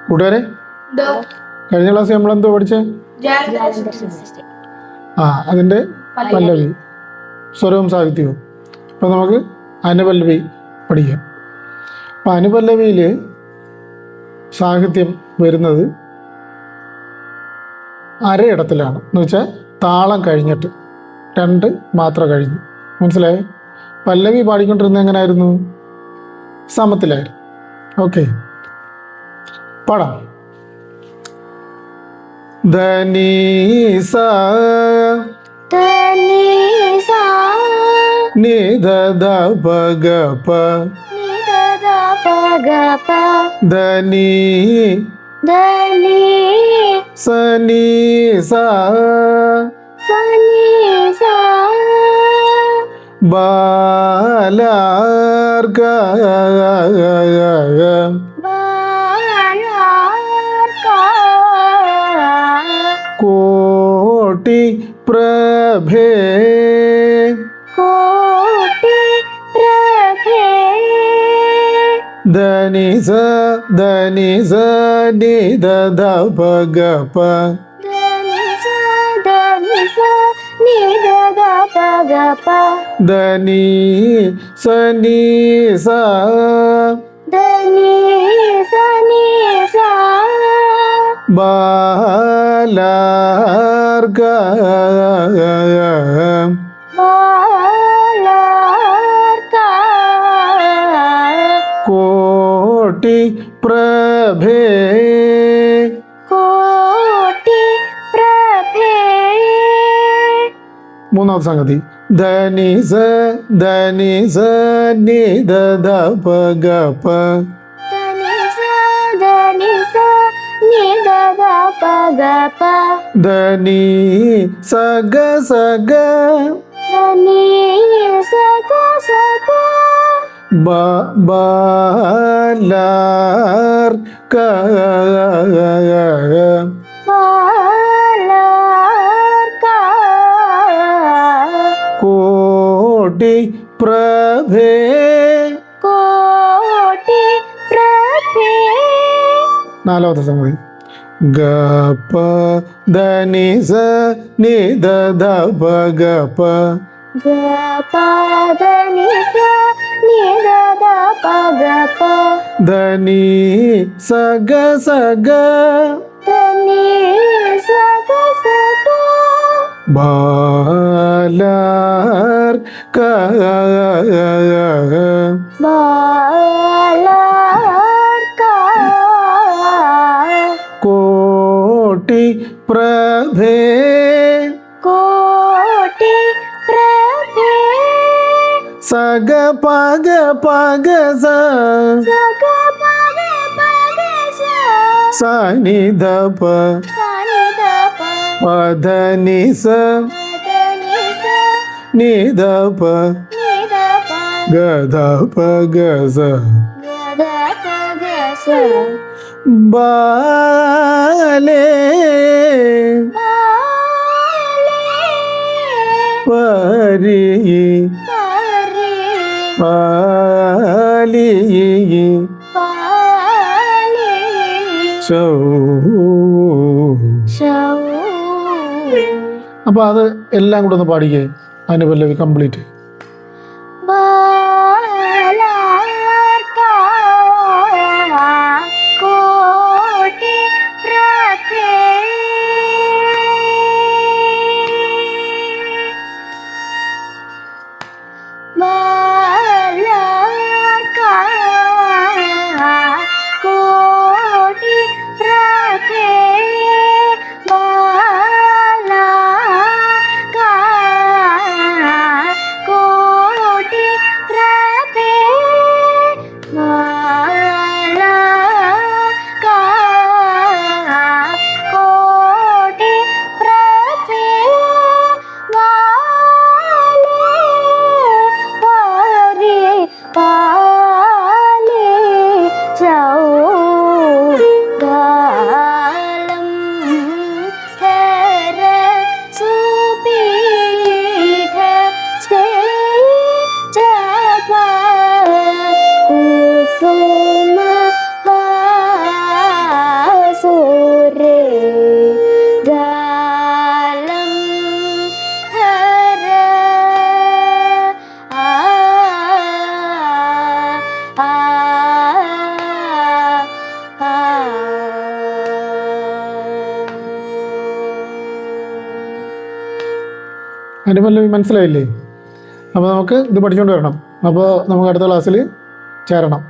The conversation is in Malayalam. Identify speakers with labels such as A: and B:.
A: കൂട്ടുകാരെ കഴിഞ്ഞ ക്ലാസ് നമ്മളെന്തോ പഠിച്ചേ? അതിൻ്റെ പല്ലവി, സ്വരവും സാഹിത്യവും. അപ്പോൾ നമുക്ക് അനുപല്ലവി പഠിക്കാം. അപ്പം അനുപല്ലവിയിൽ സാഹിത്യം വരുന്നത് അരയിടത്തിലാണ്, എന്ന് വെച്ചാൽ താളം കഴിഞ്ഞിട്ട് 2 മാത്ര കഴിഞ്ഞ്. മനസ്സിലായോ? പല്ലവി പാടിക്കൊണ്ടിരുന്നത് എങ്ങനെയായിരുന്നു? സമത്തിലായിരുന്നു. ഓക്കെ, പാടാം. ധനീസ നിധ പഗപ ധനി സനീസ ബാലാർഗ കോട്ടി പ്രഭേ ധനിസ ധനിസ നിധ പഗപ ധനി സനീസ ബാലാർഗ കോട്ടി പ്രഭേ മൂന്നാമത്തെ സംഗതി ധനിസ ധനിസ നിധ പഗപ ധനി സഗ സഗ ബാലാർ കോട്ടി പ്രഭേ നാലാമത്തെ സംഗതി ഗപ ധനിസ നിധ പഗപ ധനി സഗ സഗ ബാലാർ കോട്ടി പ്രഭേ സഗ പഗ പഗ സനിധ പധനിസ നിധ ഗധ പഗസ ബാലേ പരി പാലി ശൗ. അപ്പൊ അത് എല്ലാം കൂടെ ഒന്ന് പാടിക്കേ, അനുപല്ലവി കംപ്ലീറ്റ്.
B: Ko
A: അതിൻ്റെ പല്ലവി മനസ്സിലായില്ലേ? അപ്പോൾ നമുക്ക് ഇത് പഠിച്ചുകൊണ്ട് വരണം. അപ്പോൾ നമുക്ക് അടുത്ത ക്ലാസ്സിൽ ചേരണം.